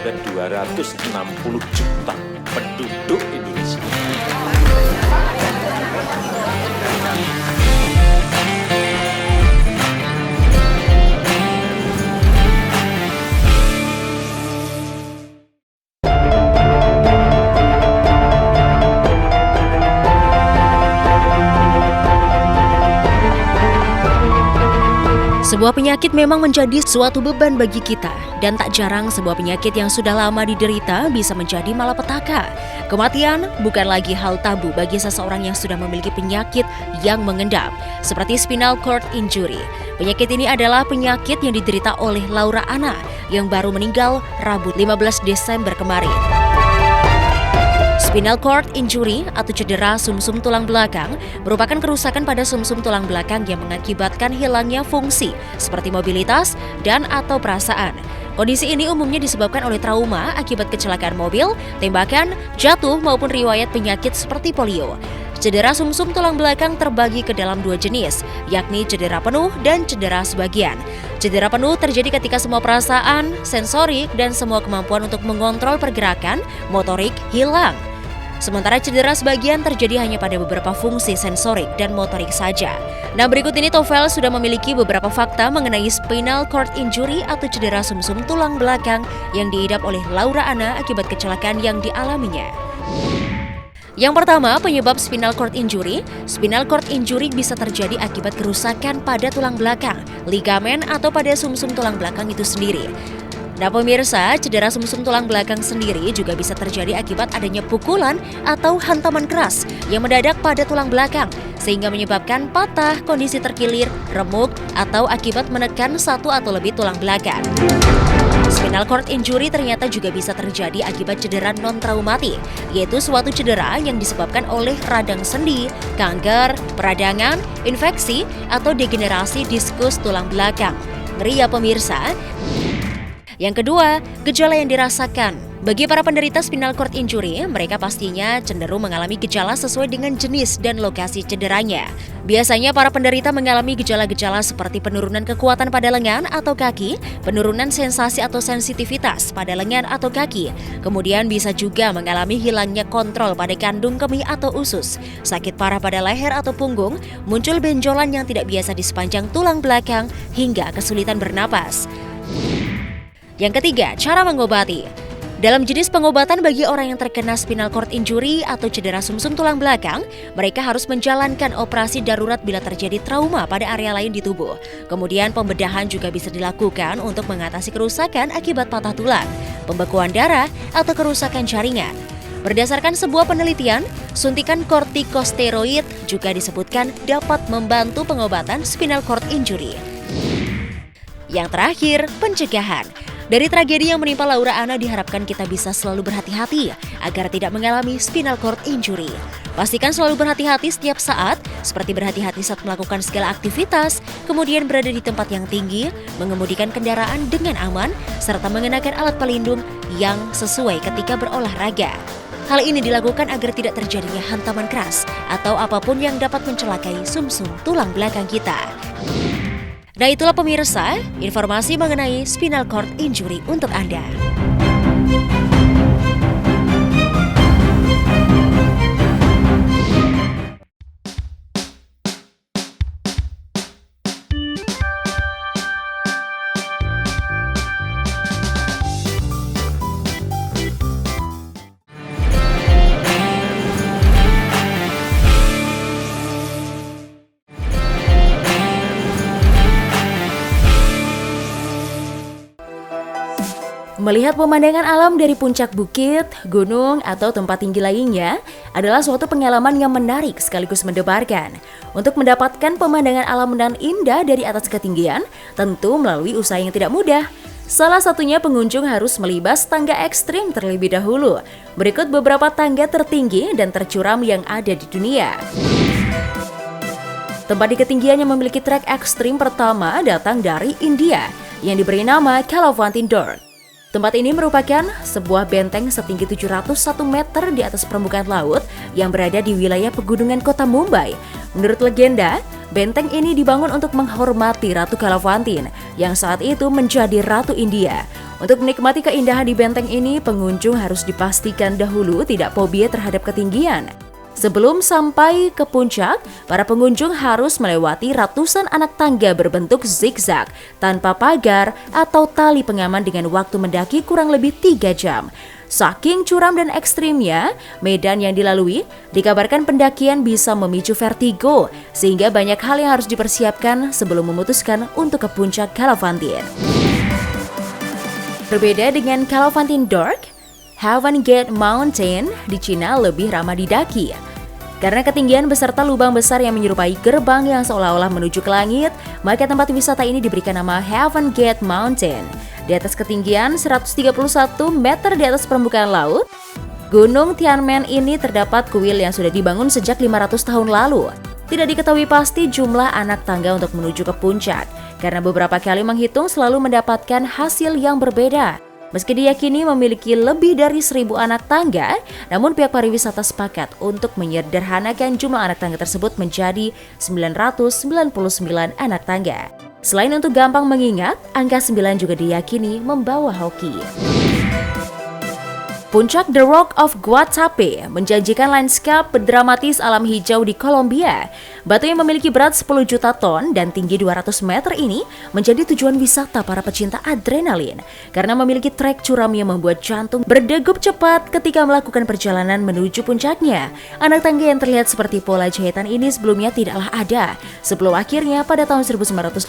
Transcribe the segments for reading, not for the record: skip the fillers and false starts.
ada 260 juta penduduk Indonesia. Sebuah penyakit memang menjadi suatu beban bagi kita, dan tak jarang sebuah penyakit yang sudah lama diderita bisa menjadi malapetaka. Kematian bukan lagi hal tabu bagi seseorang yang sudah memiliki penyakit yang mengendap, seperti spinal cord injury. Penyakit ini adalah penyakit yang diderita oleh Laura Anna yang baru meninggal Rabu 15 Desember kemarin. Spinal cord injury atau cedera sumsum tulang belakang merupakan kerusakan pada sumsum tulang belakang yang mengakibatkan hilangnya fungsi seperti mobilitas dan atau perasaan. Kondisi ini umumnya disebabkan oleh trauma akibat kecelakaan mobil, tembakan, jatuh maupun riwayat penyakit seperti polio. Cedera sumsum tulang belakang terbagi ke dalam dua jenis, yakni cedera penuh dan cedera sebagian. Cedera penuh terjadi ketika semua perasaan, sensorik, dan semua kemampuan untuk mengontrol pergerakan motorik hilang. Sementara cedera sebagian terjadi hanya pada beberapa fungsi sensorik dan motorik saja. Nah, berikut ini Tovel sudah memiliki beberapa fakta mengenai spinal cord injury atau cedera sumsum tulang belakang yang diidap oleh Laura Anna akibat kecelakaan yang dialaminya. Yang pertama, penyebab spinal cord injury. Spinal cord injury bisa terjadi akibat kerusakan pada tulang belakang, ligamen, atau pada sumsum tulang belakang itu sendiri. Nah pemirsa, cedera sumsum tulang belakang sendiri juga bisa terjadi akibat adanya pukulan atau hantaman keras yang mendadak pada tulang belakang, sehingga menyebabkan patah, kondisi terkilir, remuk, atau akibat menekan satu atau lebih tulang belakang. Spinal cord injury ternyata juga bisa terjadi akibat cedera non-traumatik, yaitu suatu cedera yang disebabkan oleh radang sendi, kanker, peradangan, infeksi, atau degenerasi diskus tulang belakang. Ngeri ya pemirsa? Yang kedua, gejala yang dirasakan. Bagi para penderita spinal cord injury, mereka pastinya cenderung mengalami gejala sesuai dengan jenis dan lokasi cederanya. Biasanya para penderita mengalami gejala-gejala seperti penurunan kekuatan pada lengan atau kaki, penurunan sensasi atau sensitivitas pada lengan atau kaki, kemudian bisa juga mengalami hilangnya kontrol pada kandung kemih atau usus, sakit parah pada leher atau punggung, muncul benjolan yang tidak biasa di sepanjang tulang belakang, hingga kesulitan bernapas. Yang ketiga, cara mengobati. Dalam jenis pengobatan bagi orang yang terkena spinal cord injury atau cedera sumsum tulang belakang, mereka harus menjalankan operasi darurat bila terjadi trauma pada area lain di tubuh. Kemudian pembedahan juga bisa dilakukan untuk mengatasi kerusakan akibat patah tulang, pembekuan darah, atau kerusakan jaringan. Berdasarkan sebuah penelitian, suntikan kortikosteroid juga disebutkan dapat membantu pengobatan spinal cord injury. Yang terakhir, pencegahan. Dari tragedi yang menimpa Laura Anna diharapkan kita bisa selalu berhati-hati agar tidak mengalami spinal cord injury. Pastikan selalu berhati-hati setiap saat, seperti berhati-hati saat melakukan segala aktivitas, kemudian berada di tempat yang tinggi, mengemudikan kendaraan dengan aman, serta mengenakan alat pelindung yang sesuai ketika berolahraga. Hal ini dilakukan agar tidak terjadinya hantaman keras atau apapun yang dapat mencelakai sumsum tulang belakang kita. Nah itulah pemirsa, informasi mengenai spinal cord injury untuk Anda. Melihat pemandangan alam dari puncak bukit, gunung, atau tempat tinggi lainnya adalah suatu pengalaman yang menarik sekaligus mendebarkan. Untuk mendapatkan pemandangan alam dan indah dari atas ketinggian, tentu melalui usaha yang tidak mudah. Salah satunya pengunjung harus melibas tangga ekstrim terlebih dahulu. Berikut beberapa tangga tertinggi dan tercuram yang ada di dunia. Tempat di ketinggian yang memiliki trek ekstrim pertama datang dari India, yang diberi nama Kalavantin Dorg. Tempat ini merupakan sebuah benteng setinggi 701 meter di atas permukaan laut yang berada di wilayah pegunungan kota Mumbai. Menurut legenda, benteng ini dibangun untuk menghormati Ratu Kalavantin yang saat itu menjadi Ratu India. Untuk menikmati keindahan di benteng ini, pengunjung harus dipastikan dahulu tidak fobia terhadap ketinggian. Sebelum sampai ke puncak, para pengunjung harus melewati ratusan anak tangga berbentuk zigzag, tanpa pagar atau tali pengaman dengan waktu mendaki kurang lebih 3 jam. Saking curam dan ekstrimnya, medan yang dilalui, dikabarkan pendakian bisa memicu vertigo, sehingga banyak hal yang harus dipersiapkan sebelum memutuskan untuk ke puncak Kalavantin. Berbeda dengan Kalavantin Dork, Heaven Gate Mountain di Cina lebih ramah didaki. Karena ketinggian beserta lubang besar yang menyerupai gerbang yang seolah-olah menuju ke langit, maka tempat wisata ini diberikan nama Heaven Gate Mountain. Di atas ketinggian 131 meter di atas permukaan laut, Gunung Tianmen ini terdapat kuil yang sudah dibangun sejak 500 tahun lalu. Tidak diketahui pasti jumlah anak tangga untuk menuju ke puncak, karena beberapa kali menghitung selalu mendapatkan hasil yang berbeda. Meski diyakini memiliki lebih dari 1.000 anak tangga, namun pihak pariwisata sepakat untuk menyederhanakan jumlah anak tangga tersebut menjadi 999 anak tangga. Selain untuk gampang mengingat, angka 9 juga diyakini membawa hoki. Puncak The Rock of Guatape menjanjikan lanskap dramatis alam hijau di Kolombia. Batu yang memiliki berat 10 juta ton dan tinggi 200 meter ini menjadi tujuan wisata para pecinta adrenalin karena memiliki trek curam yang membuat jantung berdegup cepat ketika melakukan perjalanan menuju puncaknya. Anak tangga yang terlihat seperti pola jahitan ini sebelumnya tidaklah ada. Sebelum akhirnya pada tahun 1954,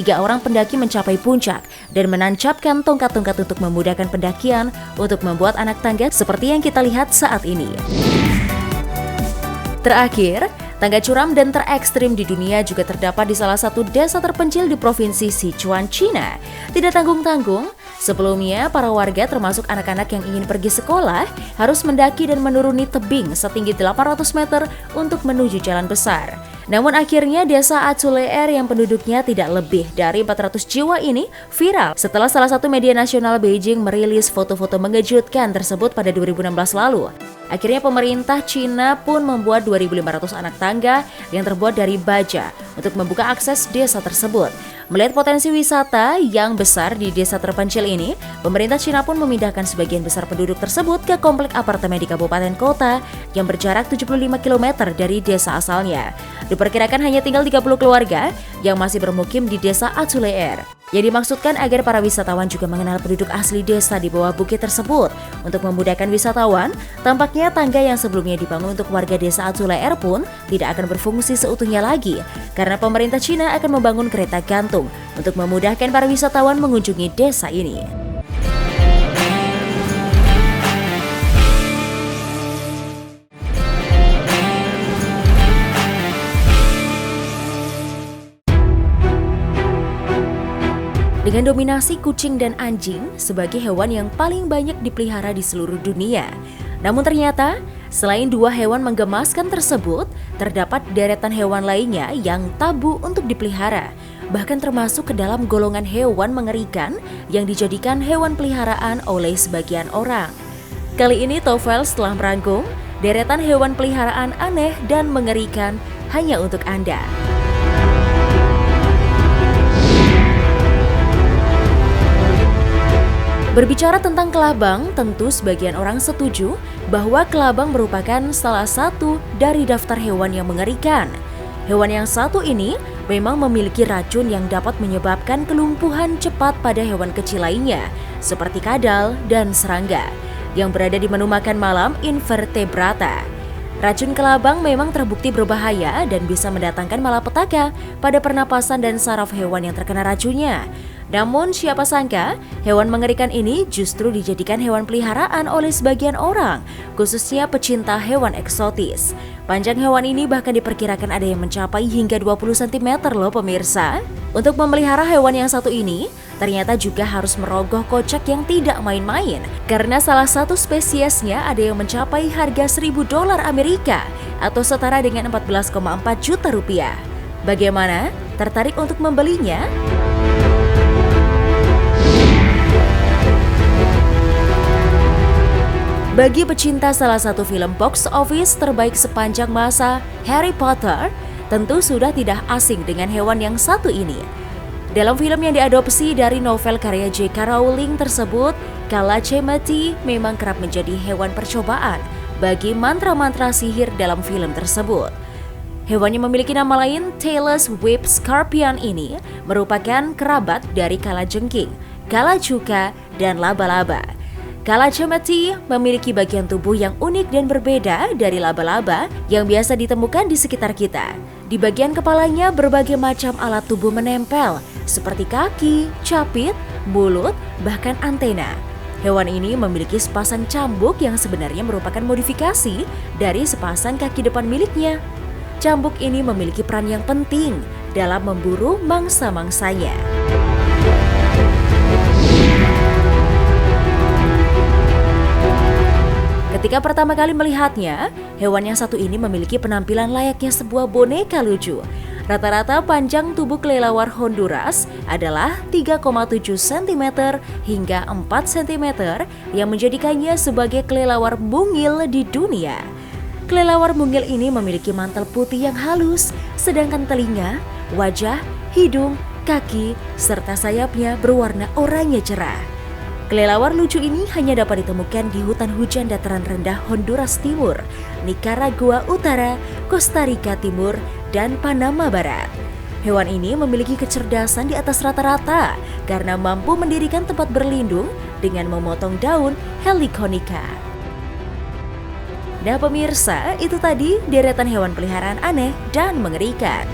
3 orang pendaki mencapai puncak dan menancapkan tongkat-tongkat untuk memudahkan pendakian untuk membuat anak tangga seperti yang kita lihat saat ini. Terakhir, tangga curam dan terekstrim di dunia juga terdapat di salah satu desa terpencil di provinsi Sichuan, Cina. Tidak tanggung-tanggung, sebelumnya para warga termasuk anak-anak yang ingin pergi sekolah harus mendaki dan menuruni tebing setinggi 800 meter untuk menuju jalan besar. Namun akhirnya desa Azuleer yang penduduknya tidak lebih dari 400 jiwa ini viral setelah salah satu media nasional Beijing merilis foto-foto mengejutkan tersebut pada 2016 lalu. Akhirnya pemerintah Cina pun membuat 2.500 anak tangga yang terbuat dari baja untuk membuka akses desa tersebut. Melihat potensi wisata yang besar di desa terpencil ini, pemerintah Cina pun memindahkan sebagian besar penduduk tersebut ke komplek apartemen di kabupaten kota yang berjarak 75 km dari desa asalnya. Diperkirakan hanya tinggal 30 keluarga yang masih bermukim di desa Azuleer. Yang dimaksudkan agar para wisatawan juga mengenal penduduk asli desa di bawah bukit tersebut. Untuk memudahkan wisatawan, tampaknya tangga yang sebelumnya dibangun untuk warga desa Azuleer pun tidak akan berfungsi seutuhnya lagi, karena pemerintah Cina akan membangun kereta gantung untuk memudahkan para wisatawan mengunjungi desa ini. Dengan dominasi kucing dan anjing sebagai hewan yang paling banyak dipelihara di seluruh dunia. Namun ternyata, selain 2 hewan menggemaskan tersebut, terdapat deretan hewan lainnya yang tabu untuk dipelihara. Bahkan termasuk ke dalam golongan hewan mengerikan yang dijadikan hewan peliharaan oleh sebagian orang. Kali ini Tofels telah merangkum deretan hewan peliharaan aneh dan mengerikan hanya untuk Anda. Berbicara tentang kelabang, tentu sebagian orang setuju bahwa kelabang merupakan salah satu dari daftar hewan yang mengerikan. Hewan yang satu ini memang memiliki racun yang dapat menyebabkan kelumpuhan cepat pada hewan kecil lainnya, seperti kadal dan serangga, yang berada di menu makan malam invertebrata. Racun kelabang memang terbukti berbahaya dan bisa mendatangkan malapetaka pada pernapasan dan saraf hewan yang terkena racunnya. Namun siapa sangka hewan mengerikan ini justru dijadikan hewan peliharaan oleh sebagian orang, khususnya pecinta hewan eksotis. Panjang hewan ini bahkan diperkirakan ada yang mencapai hingga 20 cm loh pemirsa. Untuk memelihara hewan yang satu ini, ternyata juga harus merogoh kocek yang tidak main-main. Karena salah satu spesiesnya ada yang mencapai harga $1.000 Amerika atau setara dengan 14,4 juta rupiah. Bagaimana? Tertarik untuk membelinya? Bagi pecinta salah satu film box office terbaik sepanjang masa, Harry Potter, tentu sudah tidak asing dengan hewan yang satu ini. Dalam film yang diadopsi dari novel karya J.K. Rowling tersebut, Kalachemati memang kerap menjadi hewan percobaan bagi mantra-mantra sihir dalam film tersebut. Hewan yang memiliki nama lain Tailless Whip Scorpion ini merupakan kerabat dari kalajengking, kalacuka, dan laba-laba. Kalachemati memiliki bagian tubuh yang unik dan berbeda dari laba-laba yang biasa ditemukan di sekitar kita. Di bagian kepalanya berbagai macam alat tubuh menempel, seperti kaki, capit, mulut, bahkan antena. Hewan ini memiliki sepasang cambuk yang sebenarnya merupakan modifikasi dari sepasang kaki depan miliknya. Cambuk ini memiliki peran yang penting dalam memburu mangsa-mangsanya. Ketika pertama kali melihatnya, hewan yang satu ini memiliki penampilan layaknya sebuah boneka lucu. Rata-rata panjang tubuh kelelawar Honduras adalah 3,7 cm hingga 4 cm yang menjadikannya sebagai kelelawar mungil di dunia. Kelelawar mungil ini memiliki mantel putih yang halus, sedangkan telinga, wajah, hidung, kaki, serta sayapnya berwarna oranye cerah. Kelelawar lucu ini hanya dapat ditemukan di hutan hujan dataran rendah Honduras Timur, Nicaragua Utara, Costa Rica Timur, dan Panama Barat. Hewan ini memiliki kecerdasan di atas rata-rata karena mampu mendirikan tempat berlindung dengan memotong daun Heliconia. Nah pemirsa, itu tadi deretan hewan peliharaan aneh dan mengerikan.